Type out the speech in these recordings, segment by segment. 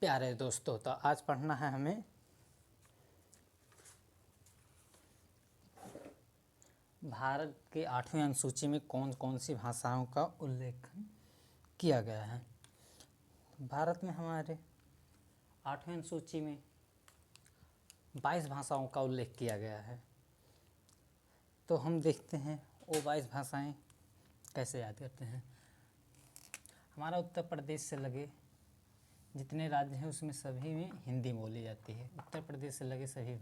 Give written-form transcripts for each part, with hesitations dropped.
प्यारे दोस्तों, तो आज पढ़ना है हमें भारत के 8वीं अनुसूची में कौन कौन सी भाषाओं का उल्लेखन किया गया है। भारत में हमारे 8वीं अनुसूची में 22 भाषाओं का उल्लेख किया गया है। तो हम देखते हैं वो 22 भाषाएं कैसे याद करते हैं। हमारा उत्तर प्रदेश से लगे जितने राज्य हैं उसमें सभी में हिंदी बोली जाती है। उत्तर प्रदेश से लगे सभी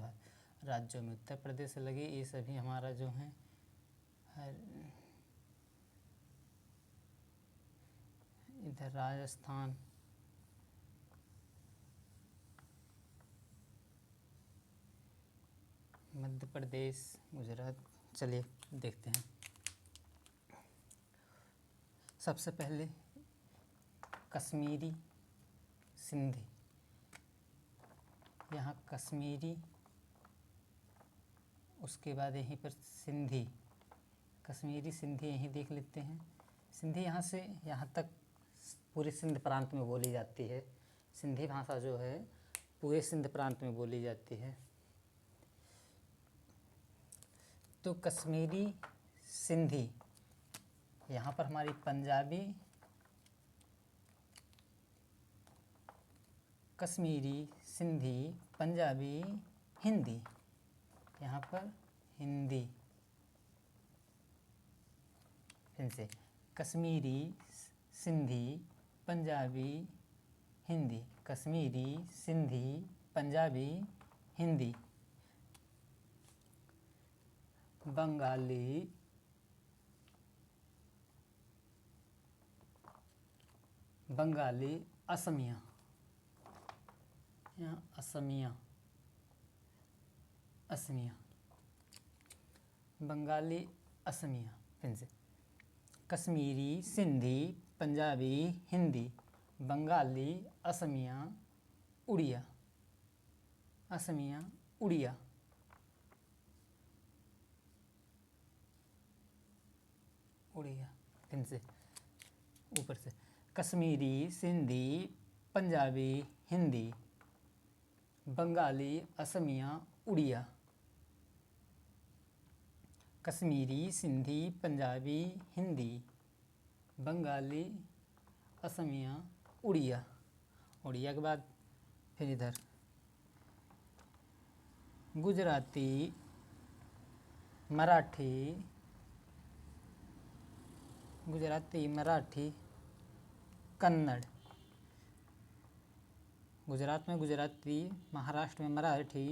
राज्यों में, उत्तर प्रदेश से लगे ये सभी हमारा जो है इधर राजस्थान, मध्य प्रदेश, गुजरात। चलिए देखते हैं। सबसे पहले कश्मीरी सिंधी, यहाँ कश्मीरी, उसके बाद यहीं पर सिंधी, कश्मीरी सिंधी यहीं देख लेते हैं। सिंधी यहाँ से यहाँ तक पूरे सिंध प्रांत में बोली जाती है। सिंधी भाषा जो है पूरे सिंध प्रांत में बोली जाती है। तो कश्मीरी सिंधी, यहाँ पर हमारी पंजाबी, कश्मीरी सिंधी, पंजाबी, हिंदी, यहाँ पर हिंदी। फिर से कश्मीरी सिंधी, पंजाबी, हिंदी, कश्मीरी सिंधी, पंजाबी, हिंदी। बंगाली, असमिया, यहाँ असमिया, बंगाली, असमिया। फिर से कश्मीरी सिंधी, पंजाबी, हिंदी, बंगाली, असमिया, उड़िया, असमिया, उड़िया। फिर से ऊपर से कश्मीरी सिंधी, पंजाबी, हिंदी, बंगाली, असमिया, उड़िया। कश्मीरी सिंधी, पंजाबी, हिंदी, बंगाली, असमिया, उड़िया। उड़िया के बाद फिर इधर गुजराती, मराठी, कन्नड़। गुजरात में गुजराती, महाराष्ट्र में मराठी,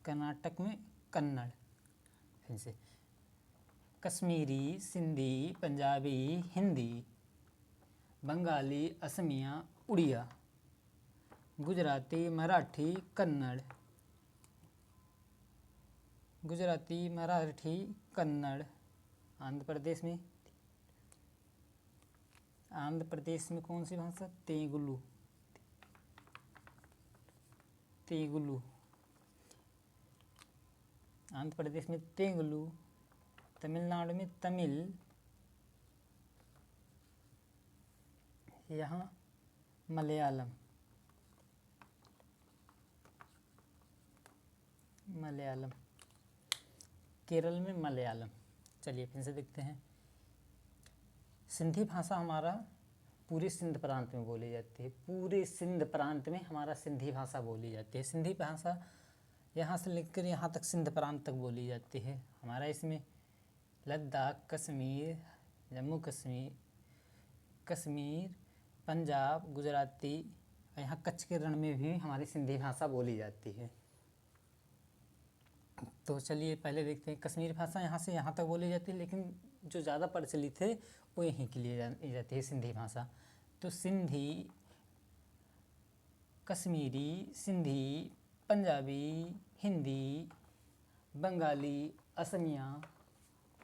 कर्नाटक में कन्नड़। फिर से कश्मीरी सिंधी, पंजाबी, हिंदी, बंगाली, असमिया, उड़िया, गुजराती, मराठी, कन्नड़, गुजराती, मराठी, कन्नड़। आंध्र प्रदेश में कौन सी भाषा? तेलुगु। आंध्र प्रदेश में तेलुगु, तमिलनाडु में तमिल, यहाँ मलयालम, केरल में मलयालम। चलिए फिर से देखते हैं। सिंधी भाषा हमारा पूरे सिंध प्रांत में बोली जाती है। पूरे सिंध प्रांत में हमारा सिंधी भाषा बोली जाती है। सिंधी भाषा यहाँ से लेकर यहाँ तक सिंध प्रांत तक बोली जाती है। हमारा इसमें लद्दाख, कश्मीर, जम्मू कश्मीर, पंजाब, गुजराती, यहाँ कच्छ के रण में भी हमारी सिंधी भाषा बोली जाती है। तो चलिए पहले देखते हैं। कश्मीरी भाषा यहाँ से यहाँ तक बोली जाती है, लेकिन जो ज़्यादा प्रचलित है वो यहीं के लिए जाती है सिंधी भाषा। तो सिंधी, कश्मीरी, सिंधी, पंजाबी, हिंदी, बंगाली, असमिया,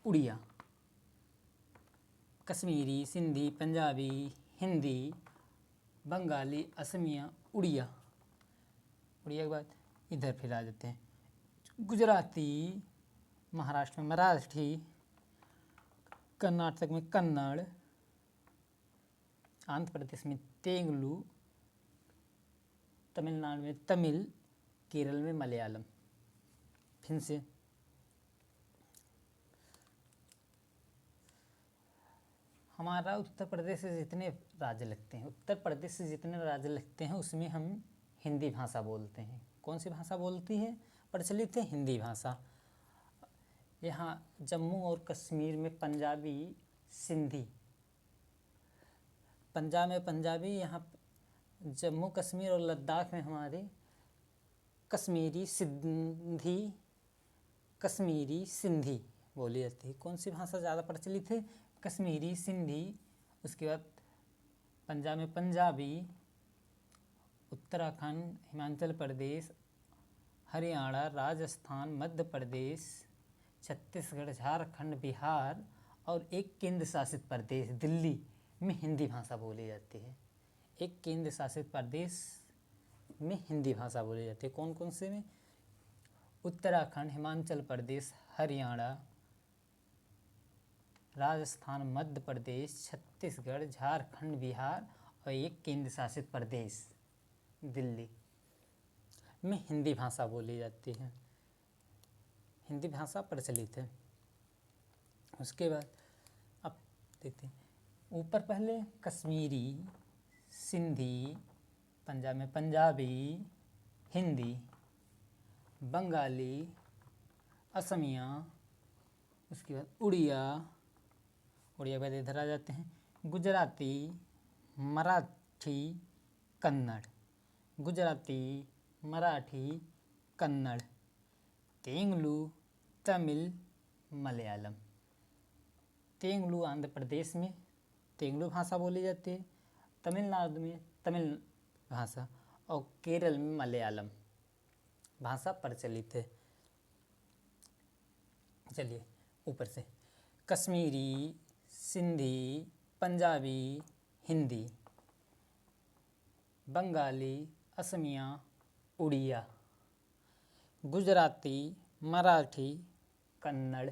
उड़िया। कश्मीरी, सिंधी, पंजाबी, हिंदी, बंगाली, असमिया, उड़िया। के बाद इधर फिर आ जाते हैं। गुजराती, महाराष्ट्र में मराठी, कर्नाटक में कन्नड़, आंध्र प्रदेश में तेलुगु, तमिलनाडु में तमिल, केरल में मलयालम। फिर से हमारा उत्तर प्रदेश से जितने राज्य लगते हैं, उत्तर प्रदेश से जितने राज्य लगते हैं उसमें हम हिंदी भाषा बोलते हैं। कौन सी भाषा बोलती है प्रचलित है? हिंदी भाषा। यहाँ जम्मू और कश्मीर में पंजाबी, सिंधी, पंजाब में पंजाबी, यहाँ जम्मू कश्मीर और लद्दाख में हमारे कश्मीरी सिंधी बोली जाती है। कौन सी भाषा ज़्यादा प्रचलित है? कश्मीरी, सिंधी। उसके बाद पंजाब में पंजाबी, उत्तराखंड, हिमाचल प्रदेश, हरियाणा, राजस्थान, मध्य प्रदेश, छत्तीसगढ़, झारखंड, बिहार और एक केंद्र शासित प्रदेश दिल्ली में हिंदी भाषा बोली जाती है। एक केंद्र शासित प्रदेश में हिंदी भाषा बोली जाती है। कौन कौन से में? उत्तराखंड, हिमाचल प्रदेश, हरियाणा, राजस्थान, मध्य प्रदेश, छत्तीसगढ़, झारखंड, बिहार और एक केंद्र शासित प्रदेश दिल्ली में हिंदी भाषा बोली जाती है। हिंदी भाषा प्रचलित है। उसके बाद अब देखते हैं ऊपर पहले कश्मीरी, सिंधी, पंजाब में पंजाबी, हिंदी, बंगाली, असमिया, उसके बाद उड़िया के बाद इधर आ जाते हैं गुजराती, मराठी, कन्नड़, गुजराती, मराठी, कन्नड़, तेलुगु, तमिल, मलयालम। तेलुगु आंध्र प्रदेश में तेलुगु भाषा बोली जाती है, तमिलनाडु में तमिल भाषा और केरल में मलयालम भाषा प्रचलित है। चलिए ऊपर से कश्मीरी, सिंधी, पंजाबी, हिंदी, बंगाली, असमिया, उड़िया, गुजराती, मराठी, कन्नड़,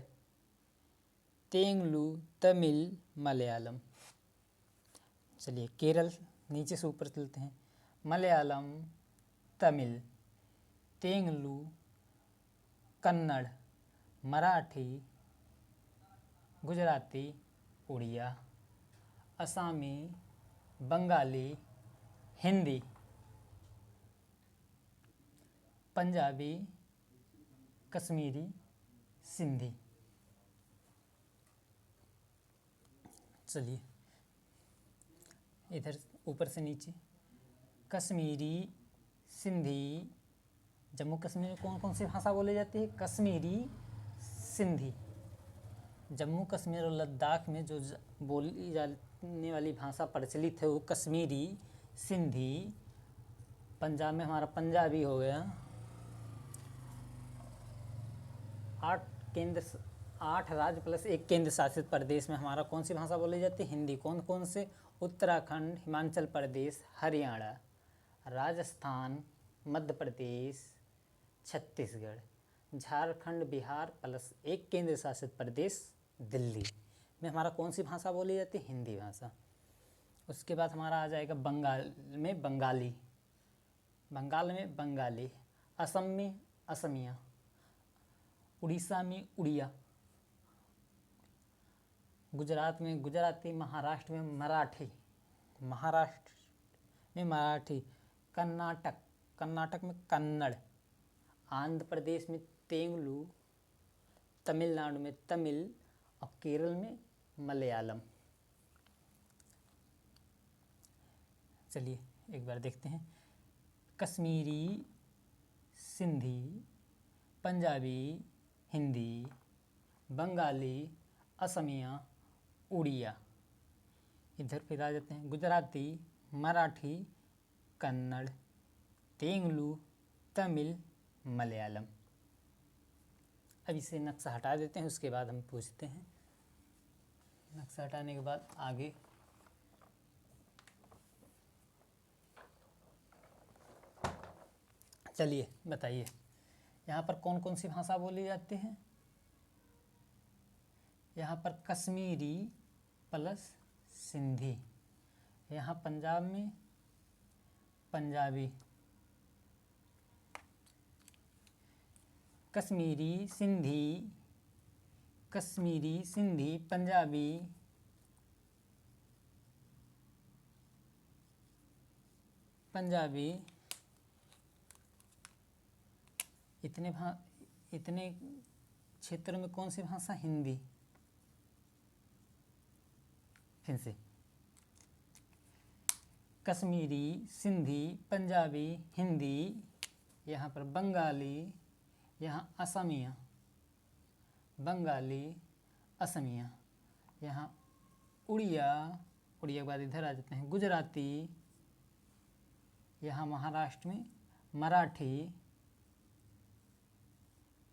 तेलुगु, तमिल, मलयालम। चलिए केरल नीचे से ऊपर चलते हैं। मलयालम, तमिल, तेलुगु, कन्नड़, मराठी, गुजराती, उड़िया, असमी, बंगाली, हिंदी, पंजाबी, कश्मीरी, सिंधी। चलिए इधर ऊपर से नीचे कश्मीरी, सिंधी, जम्मू कश्मीर में कौन कौन सी भाषा बोली जाती है? कश्मीरी, सिंधी। जम्मू कश्मीर और लद्दाख में जो बोली जाने वाली भाषा प्रचलित है वो कश्मीरी, सिंधी। पंजाब में हमारा पंजाबी हो गया। 8 राज्य प्लस एक केंद्र शासित प्रदेश में हमारा कौन सी भाषा बोली जाती है? हिंदी। कौन कौन से? उत्तराखंड, हिमाचल प्रदेश, हरियाणा, राजस्थान, मध्य प्रदेश, छत्तीसगढ़, झारखंड, बिहार प्लस एक केंद्र शासित प्रदेश दिल्ली में हमारा कौन सी भाषा बोली जाती है? हिंदी भाषा। उसके बाद हमारा आ जाएगा बंगाल में बंगाली, बंगाल में बंगाली, असम में असमिया, उड़ीसा में उड़िया, गुजरात में गुजराती, महाराष्ट्र में मराठी, कर्नाटक में कन्नड़, आंध्र प्रदेश में तेलुगु, तमिलनाडु में तमिल और केरल में मलयालम। चलिए एक बार देखते हैं कश्मीरी, सिंधी, पंजाबी, हिंदी, बंगाली, असमिया, उड़िया। इधर फिर आ जाते हैं गुजराती, मराठी, कन्नड़, तेलुगु, तमिल, मलयालम। अब इसे नक्शा हटा देते हैं, उसके बाद हम पूछते हैं। नक्शा हटाने के बाद आगे चलिए बताइए यहाँ पर कौन कौन सी भाषा बोली जाती है? यहाँ पर कश्मीरी प्लस सिंधी। यहाँ पंजाब में पंजाबी, कश्मीरी, सिंधी, कश्मीरी, सिंधी, पंजाबी, पंजाबी, इतने क्षेत्र में कौन सी भाषा? हिंदी। फिर से कश्मीरी, सिंधी, पंजाबी, हिंदी, यहाँ पर बंगाली, यहाँ असमिया, बंगाली, असमिया, यहाँ उड़िया, उड़िया के बाद इधर आ जाते हैं गुजराती, यहाँ महाराष्ट्र में मराठी,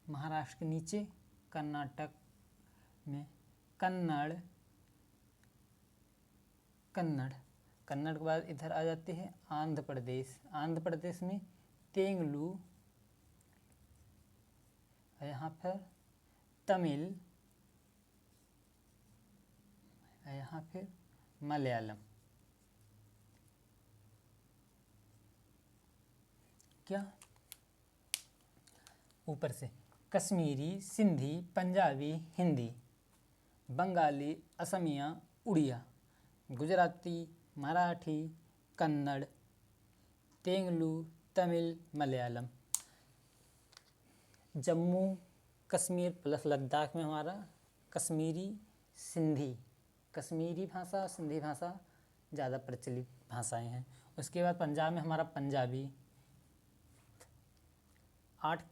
महाराष्ट्र के नीचे कर्नाटक में कन्नड़, कन्नड़ के बाद इधर आ जाते हैं आंध्र प्रदेश, आंध्र प्रदेश में तेलुगु, यहाँ पर तमिल, यहाँ फिर मलयालम। क्या? ऊपर से कश्मीरी, सिंधी, पंजाबी, हिंदी, बंगाली, असमिया, उड़िया, गुजराती, मराठी, कन्नड़, तेलुगु, तमिल, मलयालम। जम्मू कश्मीर प्लस लद्दाख में हमारा कश्मीरी, सिंधी, कश्मीरी भाषा और सिंधी भाषा ज़्यादा प्रचलित भाषाएं हैं। उसके बाद पंजाब में हमारा पंजाबी। 8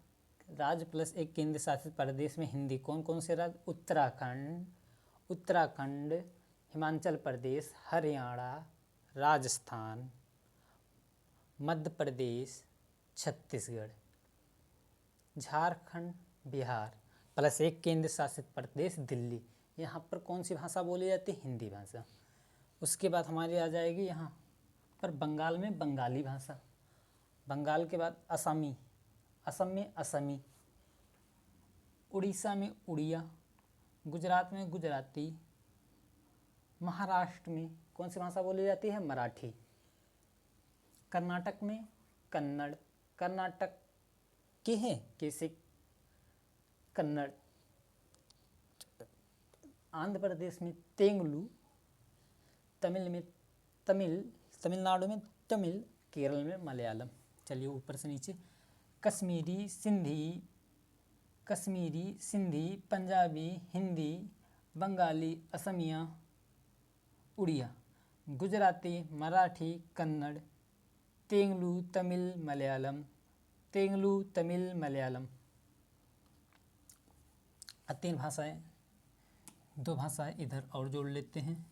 राज्य प्लस 1 केंद्र शासित प्रदेश में हिंदी। कौन कौन से राज्य? उत्तराखंड, हिमाचल प्रदेश, हरियाणा, राजस्थान, मध्य प्रदेश, छत्तीसगढ़, झारखंड, बिहार प्लस 1 केंद्र शासित प्रदेश दिल्ली। यहाँ पर कौन सी भाषा बोली जाती है? हिंदी भाषा। उसके बाद हमारी आ जाएगी यहाँ पर बंगाल में बंगाली भाषा, बंगाल के बाद असमी, असम में असमी, उड़ीसा में उड़िया, गुजरात में गुजराती, महाराष्ट्र में कौन सी भाषा बोली जाती है? मराठी, कर्नाटक में कन्नड़, कर्नाटक के हैं कैसे कन्नड़, आंध्र प्रदेश में तेलुगु, तमिल में तमिल, तमिलनाडु में तमिल, केरल में मलयालम। चलिए ऊपर से नीचे कश्मीरी, सिंधी, पंजाबी, हिंदी, बंगाली, असमिया, उड़िया, गुजराती, मराठी, कन्नड़, तेलुगु, तमिल, मलयालम, तेलुगु, तमिल, मलयालम। 3 भाषाएं, 2 भाषाएं इधर और जोड़ लेते हैं,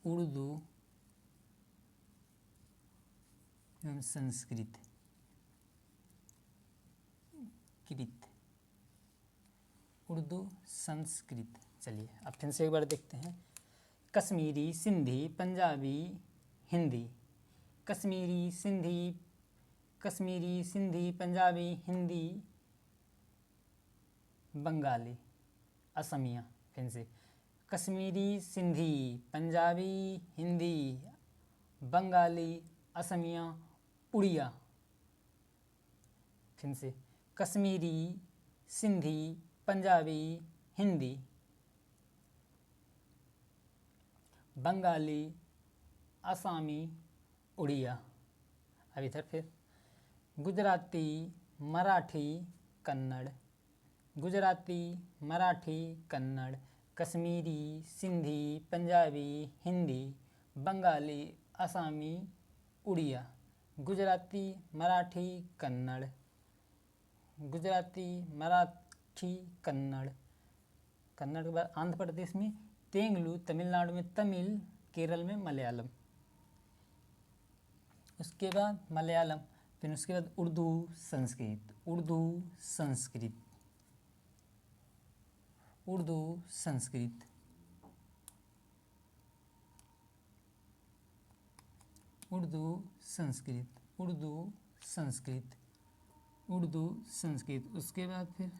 उर्दू एवं संस्कृत। उर्दू, संस्कृत। चलिए अब फिर से एक बार देखते हैं। कश्मीरी, सिंधी, पंजाबी, हिंदी, कश्मीरी, सिंधी, पंजाबी, हिंदी, बंगाली, असमिया। फिर से कश्मीरी, सिंधी, पंजाबी, हिंदी, बंगाली, असमिया, उड़िया। फिर से कश्मीरी, सिंधी, पंजाबी, हिंदी, बंगाली, आसामी, उड़िया। अब इधर फिर गुजराती, मराठी, कन्नड़, गुजराती, मराठी, कन्नड़, कश्मीरी, सिंधी, पंजाबी, हिंदी, बंगाली, आसामी, उड़िया, गुजराती, मराठी, कन्नड़, गुजराती, मराठी, कन्नड़, कन्नड़ के बाद आंध्र प्रदेश में तेलुगु, तमिलनाडु में तमिल, केरल में मलयालम। उसके बाद मलयालम, फिर उसके बाद उर्दू, संस्कृत, उर्दू, संस्कृत, उर्दू, संस्कृत, उर्दू, संस्कृत, उर्दू, संस्कृत, उर्दू, संस्कृत। उसके बाद फिर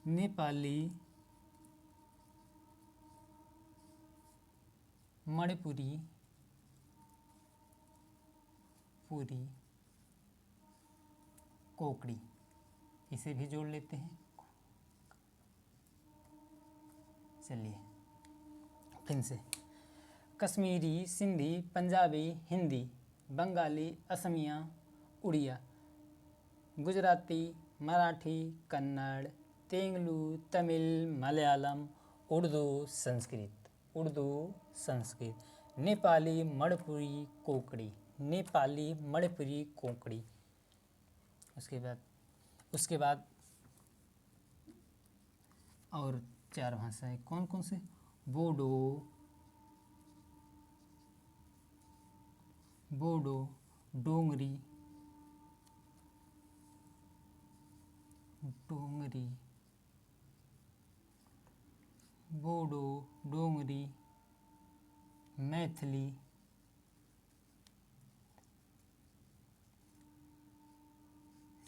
नेपाली, मणिपुरी, कोकड़ी, इसे भी जोड़ लेते हैं। चलिए फिर से, कश्मीरी, सिंधी, पंजाबी, हिंदी, बंगाली, असमिया, उड़िया, गुजराती, मराठी, कन्नड़, तेलुगु, तमिल, मलयालम, उर्दू, संस्कृत, नेपाली, मणिपुरी, कोंकणी, नेपाली, मणिपुरी, कोंकणी। उसके बाद और 4 भाषाएं कौन कौन से? बोडो, डोंगरी, बोडो, डोंगरी, मैथिली,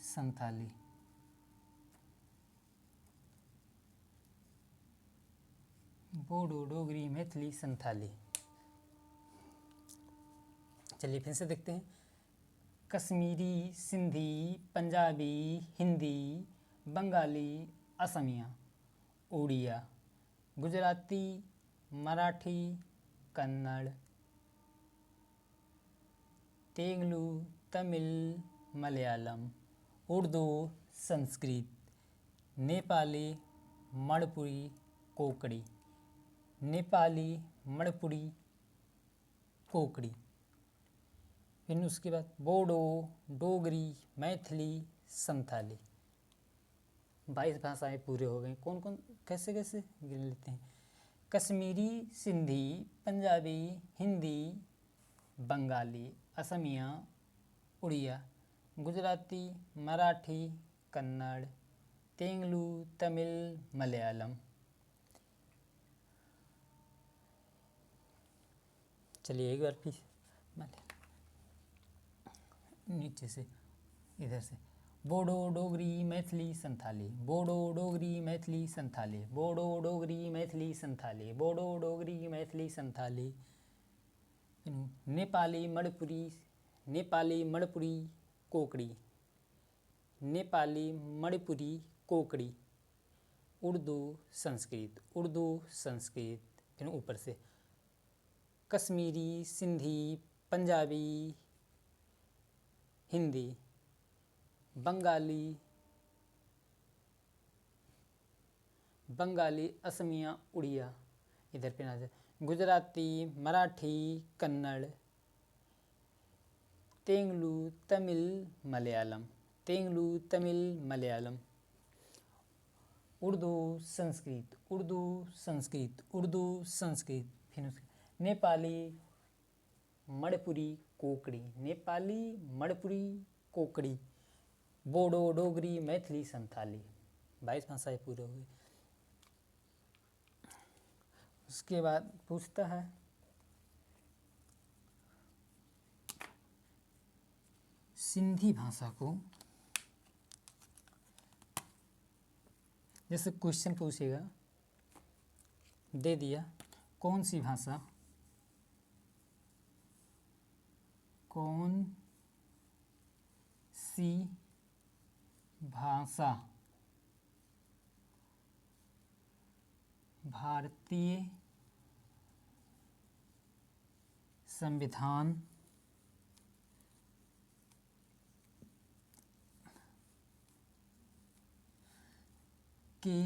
संथाली। बोडो, डोगरी, मैथिली, संथाली। चलिए फिर से देखते हैं। कश्मीरी, सिंधी, पंजाबी, हिंदी, बंगाली, असमिया, उड़िया, गुजराती, मराठी, कन्नड़, तेलुगु, तमिल, मलयालम, उर्दू, संस्कृत, नेपाली, मणिपुरी, कोंकणी, नेपाली, मणिपुरी, कोंकणी। फिर उसके बाद बोडो, डोगरी, मैथिली, संथाली। 22 भाषाएं पूरे हो गई। कौन कौन, कैसे कैसे गिन लेते हैं। कश्मीरी, सिंधी, पंजाबी, हिंदी, बंगाली, असमिया, उड़िया, गुजराती, मराठी, कन्नड़, तेलुगु, तमिल, मलयालम। चलिए एक बार फिर नीचे से, इधर से। बोडो, डोगरी, मैथिली, संथाली, बोडो, डोगरी, मैथिली, संथाली, बोडो, डोगरी, मैथिली, संथाली, बोडो, डोगरी, मैथिली, संथाली। नेपाली, मणिपुरी, कोंकणी, नेपाली, मणिपुरी, कोंकणी, उर्दू, संस्कृत। फिर ऊपर से कश्मीरी, सिंधी, पंजाबी, हिंदी, बंगाली, असमिया, उड़िया। इधर पे ना जाए। गुजराती, मराठी, कन्नड़, तेलुगु, तमिल, मलयालम, उर्दू, संस्कृत। फिर नेपाली, मणिपुरी, कोंकणी, बोडो, डोगरी, मैथिली, संथाली। 22 भाषाएं पूरे हुए। उसके बाद पूछता है सिंधी भाषा को, जैसे क्वेश्चन पूछेगा, दे दिया कौन सी भाषा भारतीय संविधान के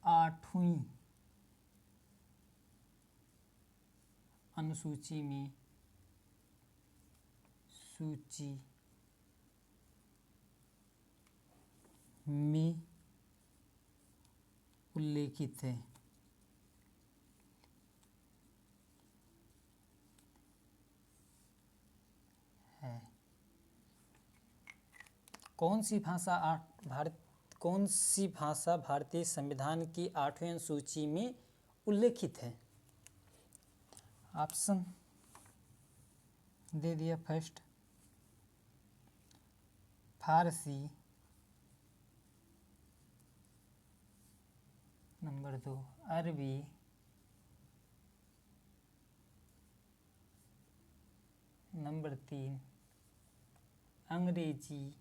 8वीं अनुसूची में उल्लेखित है। कौन सी भाषा भारतीय संविधान की 8वीं अनुसूची में उल्लेखित है? ऑप्शन दे दिया। फर्स्ट फारसी, नंबर 2 अरबी, नंबर 3 अंग्रेजी।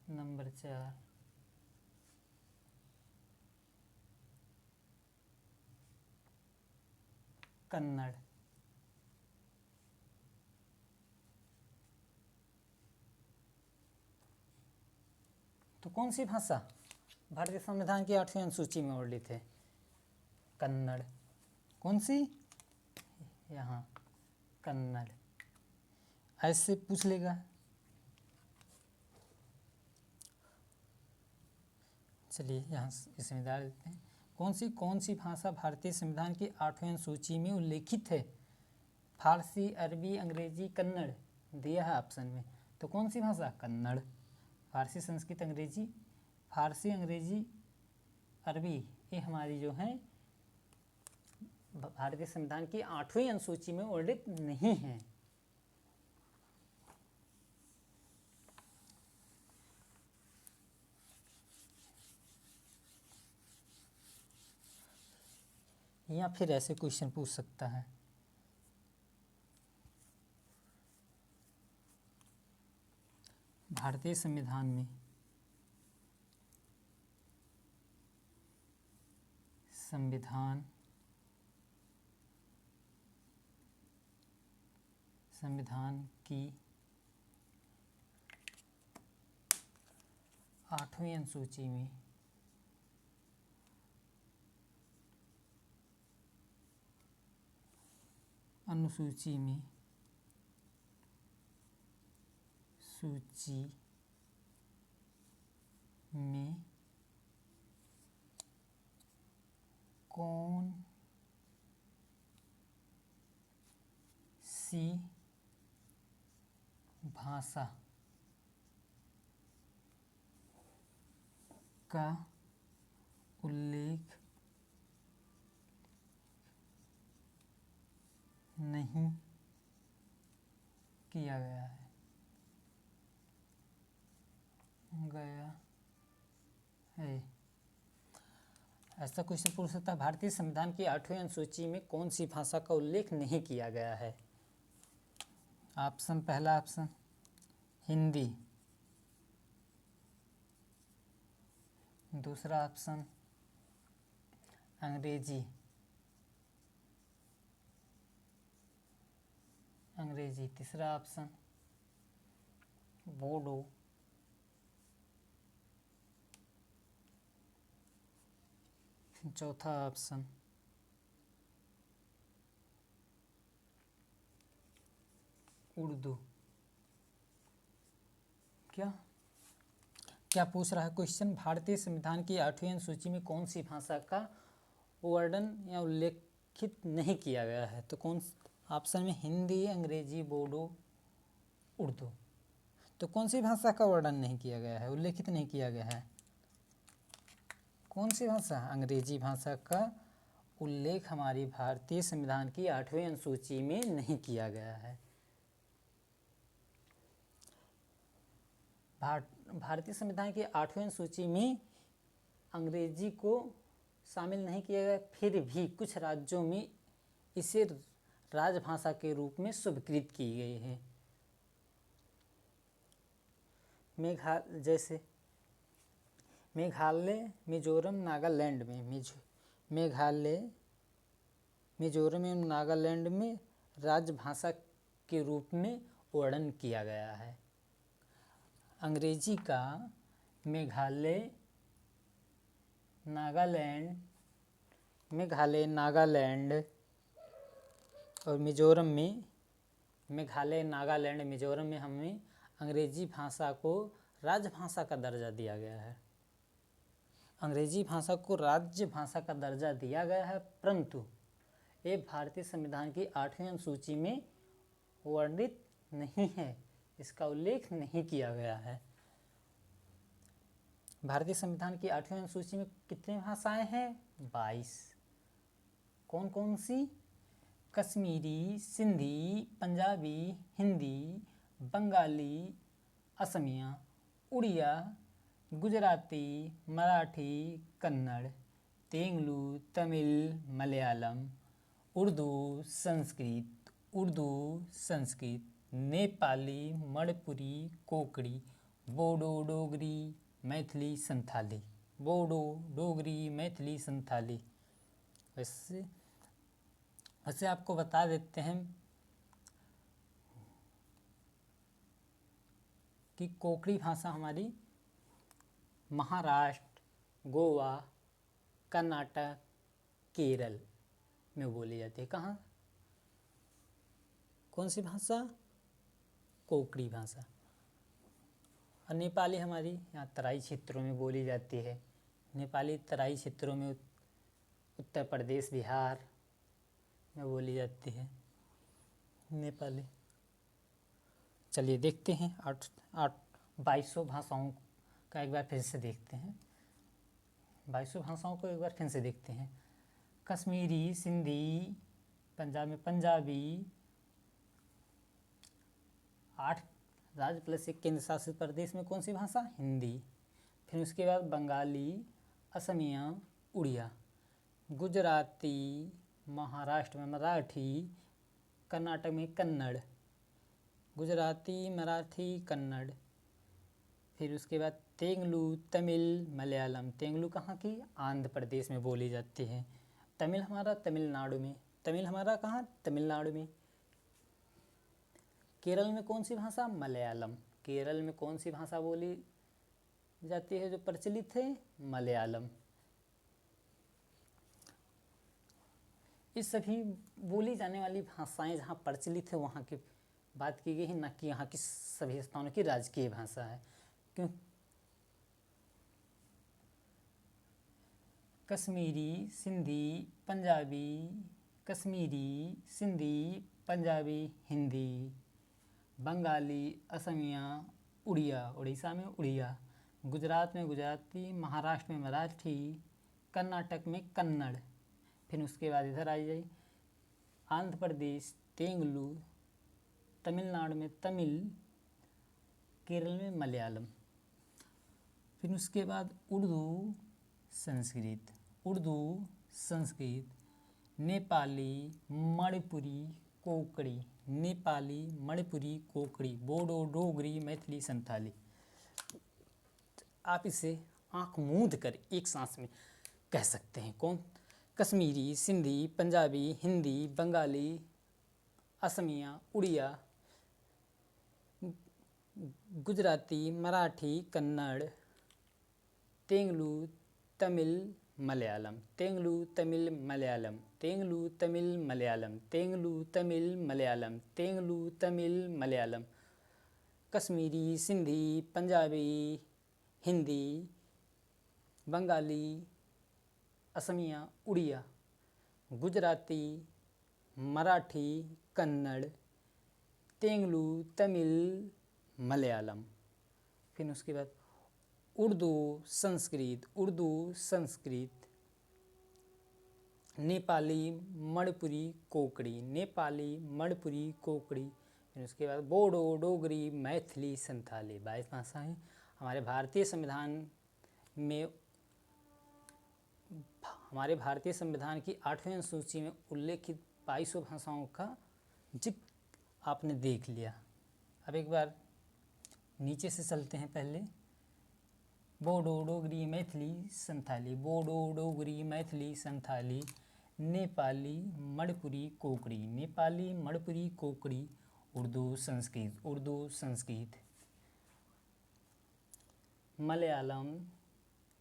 नंबर 4 कन्नड़। तो कौन सी भाषा भारतीय संविधान की 8वीं अनुसूची में वर्णित है? कन्नड़। कौन सी? यहाँ कन्नड़। ऐसे पूछ लेगा। चलिए यहाँ इसमें डाल देते हैं। कौन सी भाषा भारतीय संविधान की 8वीं अनुसूची में उल्लेखित है? फारसी, अरबी, अंग्रेजी, कन्नड़ दिया है ऑप्शन में। तो कौन सी भाषा? कन्नड़। फारसी, संस्कृत, अंग्रेजी, फारसी, अंग्रेजी, अरबी, ये हमारी जो है भारतीय संविधान की 8वीं अनुसूची में वर्णित नहीं है। या फिर ऐसे क्वेश्चन पूछ सकता है, भारतीय संविधान में संविधान की 8वीं अनुसूची में सूची में कौन सी भाषा का उल्लेख नहीं किया गया है। ऐसा क्वेश्चन पूछ सकता है, भारतीय संविधान की 8वीं अनुसूची में कौन सी भाषा का उल्लेख नहीं किया गया है? पहला ऑप्शन हिंदी, दूसरा ऑप्शन अंग्रेजी, तीसरा ऑप्शन बोडो, चौथा ऑप्शन उर्दू। क्या पूछ रहा है क्वेश्चन? भारतीय संविधान की 8वीं अनुसूची में कौन सी भाषा का वर्णन या उल्लेखित नहीं किया गया है? तो कौन ऑप्शन में हिंदी, अंग्रेजी, बोडो, उर्दू। तो कौन सी भाषा का वर्णन नहीं किया गया है, उल्लेखित नहीं किया गया है? कौन सी भाषा? अंग्रेजी भाषा का उल्लेख हमारी भारतीय संविधान की 8वीं अनुसूची में नहीं किया गया है। भारतीय संविधान की 8वीं अनुसूची में अंग्रेजी को शामिल नहीं किया गया, फिर भी कुछ राज्यों में इसे राजभाषा के रूप में स्वीकृत की गई है। जैसे मेघालय, मिजोरम, नागालैंड में मिजोरम एवं नागालैंड में राजभाषा के रूप में वर्णन किया गया है। अंग्रेजी का मेघालय, नागालैंड और मिजोरम में हमें अंग्रेजी भाषा को राजभाषा का दर्जा दिया गया है। अंग्रेजी भाषा को राज्य भाषा का दर्जा दिया गया है, परंतु ये भारतीय संविधान की 8वीं अनुसूची में वर्णित नहीं है, इसका उल्लेख नहीं किया गया है। भारतीय संविधान की 8वीं अनुसूची में कितनी भाषाएं हैं? 22। कौन कौन सी? कश्मीरी, सिंधी, पंजाबी, हिंदी, बंगाली, असमिया, उड़िया, गुजराती, मराठी, कन्नड़, तेलुगु, तमिल, मलयालम, उर्दू, संस्कृत, उर्दू, संस्कृत, नेपाली, मणिपुरी, कोंकणी, बोडो, डोगरी, मैथिली, संथाली। बोडो, डोगरी, मैथिली, संथाली। वैसे वैसे आपको बता देते हैं कि कोंकणी भाषा हमारी महाराष्ट्र, गोवा, कर्नाटक, केरल में बोली जाती है। कहाँ? कौन सी भाषा? कोंकणी भाषा। और नेपाली हमारी यहाँ तराई क्षेत्रों में बोली जाती है। नेपाली तराई क्षेत्रों में उत्तर प्रदेश, बिहार में बोली जाती है नेपाली। चलिए देखते हैं 2200 भाषाओं का एक बार फिर से देखते हैं। 2200 भाषाओं को एक बार फिर से देखते हैं। कश्मीरी, सिंधी, पंजाब में पंजाबी, 8 राज्य प्लस 1 केंद्र शासित प्रदेश में कौन सी भाषा? हिंदी। फिर उसके बाद बंगाली, असमिया, उड़िया, गुजराती, महाराष्ट्र में मराठी, कर्नाटक में कन्नड़। गुजराती, मराठी, कन्नड़। फिर उसके बाद तेलुगु, तमिल, मलयालम। तेलुगु कहाँ की? आंध्र प्रदेश में बोली जाती है। तमिल हमारा तमिलनाडु में। तमिल हमारा कहाँ? तमिलनाडु में। केरल में कौन सी भाषा? मलयालम। केरल में कौन सी भाषा बोली जाती है जो प्रचलित है? मलयालम। इस सभी बोली जाने वाली भाषाएं जहाँ प्रचलित है वहाँ की बात की गई है, न कि यहाँ की सभी स्थानों की राजकीय भाषा है। क्यों? कश्मीरी, सिंधी, पंजाबी, कश्मीरी, सिंधी, पंजाबी, हिंदी, बंगाली, असमिया, उड़िया, उड़ीसा में उड़िया, गुजरात में गुजराती, महाराष्ट्र में मराठी, कर्नाटक में कन्नड़। फिर उसके बाद इधर आ जाइए, आंध्र प्रदेश तेलुगु, तमिलनाडु में तमिल, केरल में मलयालम। फिर उसके बाद उर्दू, संस्कृत, उर्दू, संस्कृत, नेपाली, मणिपुरी, कोंकणी, नेपाली, मणिपुरी, कोंकणी, बोडो, डोगरी, मैथिली, संथाली। आप इसे आंख मूंद कर एक सांस में कह सकते हैं। कौन? कश्मीरी, सिंधी, पंजाबी, हिंदी, बंगाली, असमिया, उड़िया, गुजराती, मराठी, कन्नड़, तेलुगु, तमिल, मलयालम। तेलुगु, तमिल, मलयालम। तेलुगु, तमिल, मलयालम। तेलुगु, तमिल, मलयालम। तेलुगु, तमिल, मलयालम। कश्मीरी, सिंधी, पंजाबी, हिंदी, बंगाली, असमिया, उड़िया, गुजराती, मराठी, कन्नड़, तेलुगु, तमिल, मलयालम। फिर उसके बाद उर्दू, संस्कृत, उर्दू, संस्कृत, नेपाली, मणिपुरी, कोंकणी, नेपाली, मणिपुरी, कोंकणी। फिर उसके बाद बोडो, डोगरी, मैथिली, संथाली। 22 भाषाएँ हमारे भारतीय संविधान में, हमारे भारतीय संविधान की 8वीं अनुसूची में उल्लेखित 2200 भाषाओं का जिक्र आपने देख लिया। अब एक बार नीचे से चलते हैं। पहले बोडो, डोगरी, मैथिली, संथाली। बोडो, डोगरी, मैथिली, संथाली, नेपाली, मणिपुरी, कोंकणी, नेपाली, मणिपुरी, कोंकणी, उर्दू, संस्कृत, उर्दू, संस्कृत, मलयालम,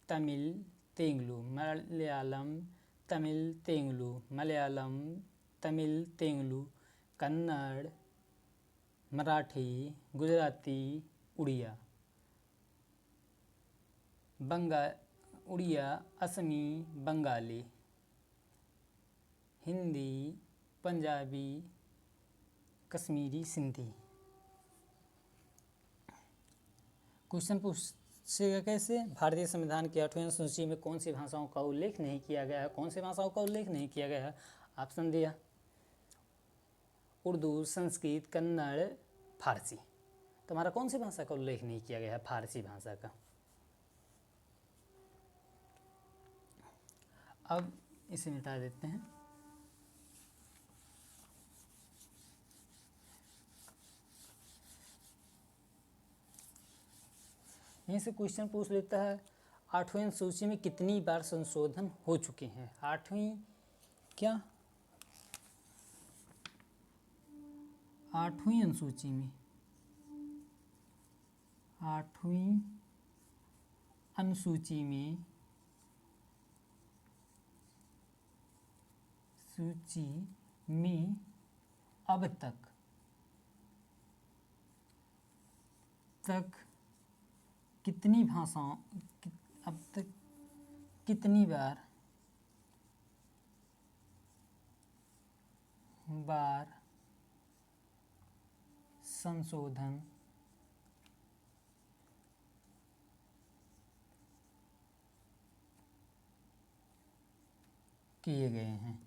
तमिल, तेलुगु, मलयालम, तमिल, तेलुगु, मलयालम, तमिल, तेलुगु, कन्नड़, मराठी, गुजराती, उड़िया, उड़िया, असमी, बंगाली, हिंदी, पंजाबी, कश्मीरी, सिंधी। क्वेश्चन पूछेगा कैसे? भारतीय संविधान की 8वीं अनुसूची में कौन सी भाषाओं का उल्लेख नहीं किया गया है? कौन सी भाषाओं का उल्लेख नहीं किया गया है? ऑप्शन दिया, उर्दू, संस्कृत, कन्नड़, फारसी। तुम्हारा कौन सी भाषा का उल्लेख नहीं किया गया है? फारसी भाषा का। अब इसे मिटा देते हैं। यहीं से क्वेश्चन पूछ लेता है, 8वीं अनुसूची में कितनी बार संशोधन हो चुके हैं। 8वीं अनुसूची में 8वीं अनुसूची में अब तक कितनी भाषाओं अब तक कितनी बार संशोधन किए गए हैं।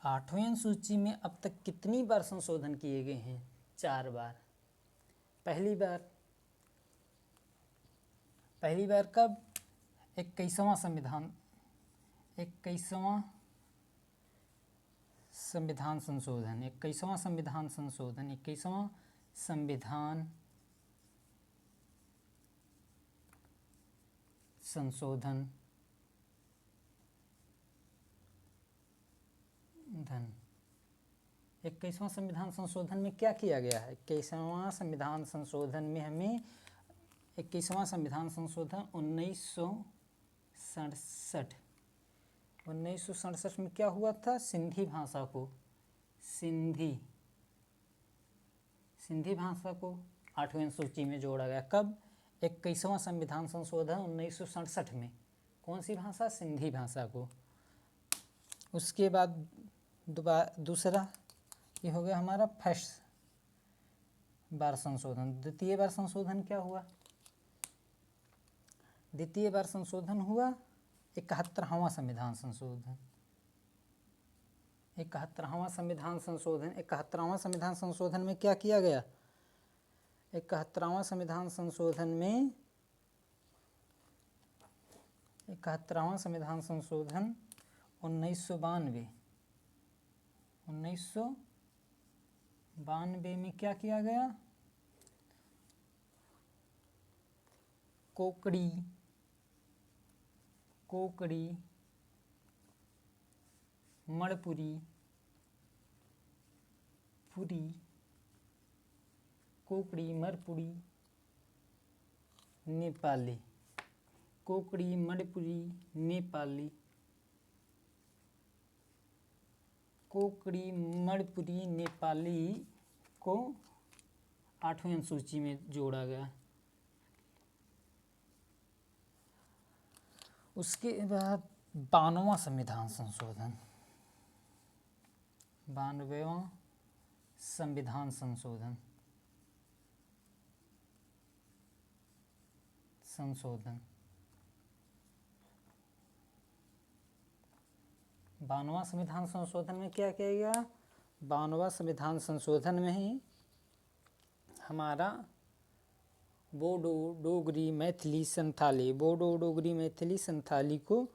8वीं अनुसूची में अब तक कितनी बार संशोधन किए गए हैं? 4 बार। पहली बार कब? 21वां संविधान संशोधन 21वां संविधान संशोधन 21वां संविधान संशोधन में क्या किया गया है? 21वां संविधान संशोधन में हमें 21वां संविधान संशोधन 1967 में क्या हुआ था? सिंधी भाषा को 8वीं अनुसूची में जोड़ा गया। कब? 21वां संविधान संशोधन 1967 में। कौन सी भाषा? सिंधी भाषा को। उसके बाद दूसरा ये हो गया हमारा फर्स्ट बार संशोधन। द्वितीय बार संशोधन क्या हुआ? द्वितीय बार संशोधन हुआ 71वां संविधान संशोधन। 71वां संविधान संशोधन में क्या किया गया? 71वां संविधान संशोधन में 1992 में क्या किया गया? कोकड़ी, मणिपुरी, नेपाली। कोकड़ी, मणिपुरी, नेपाली को 8वीं अनुसूची में जोड़ा गया। उसके बाद 92वां संविधान संशोधन 92वां संविधान संशोधन 92वां संविधान संशोधन में क्या किया गया? 92वां संविधान संशोधन में ही हमारा बोडो, डोगरी, मैथिली, संथाली को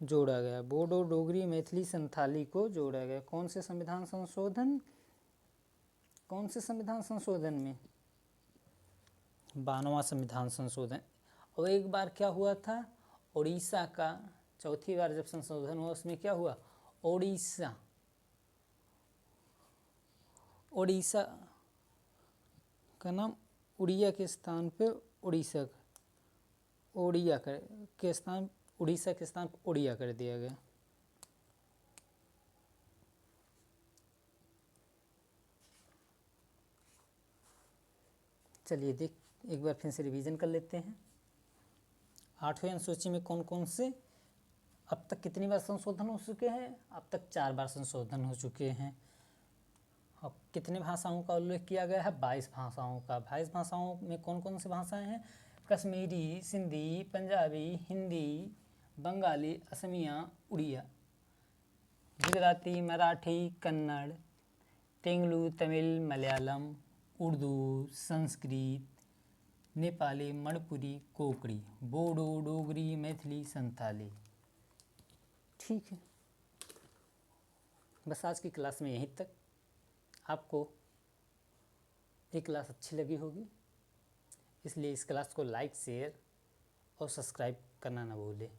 जोड़ा गया। बोडो, डोगरी, मैथिली, संथाली को जोड़ा गया। कौन से संविधान संशोधन में? 92वां संविधान संशोधन। और एक बार क्या हुआ था? उड़ीसा का चौथी बार जब संशोधन हुआ उसमें क्या हुआ? उड़ीसा का नाम उड़िया के स्थान पे उड़ीसा के स्थान पर उड़िया कर दिया गया। चलिए एक बार फिर से रिवीजन कर लेते हैं। 8वीं अनुसूची में कौन कौन से अब तक कितनी बार संशोधन हो चुके हैं? अब तक 4 बार संशोधन हो चुके हैं। अब कितने भाषाओं का उल्लेख किया गया है? 22 भाषाओं का। 22 भाषाओं में कौन कौन सी भाषाएं हैं? कश्मीरी, सिंधी, पंजाबी, हिंदी, बंगाली, असमिया, उड़िया, गुजराती, मराठी, कन्नड़, तेलुगु, तमिल, मलयालम, उर्दू, संस्कृत, नेपाली, मणिपुरी, कोकड़ी, बोडो, डोगरी, मैथिली, संथाली। ठीक है। बस आज की क्लास में यहीं तक। आपको ये क्लास अच्छी लगी होगी, इसलिए इस क्लास को लाइक, शेयर और सब्सक्राइब करना ना भूलें।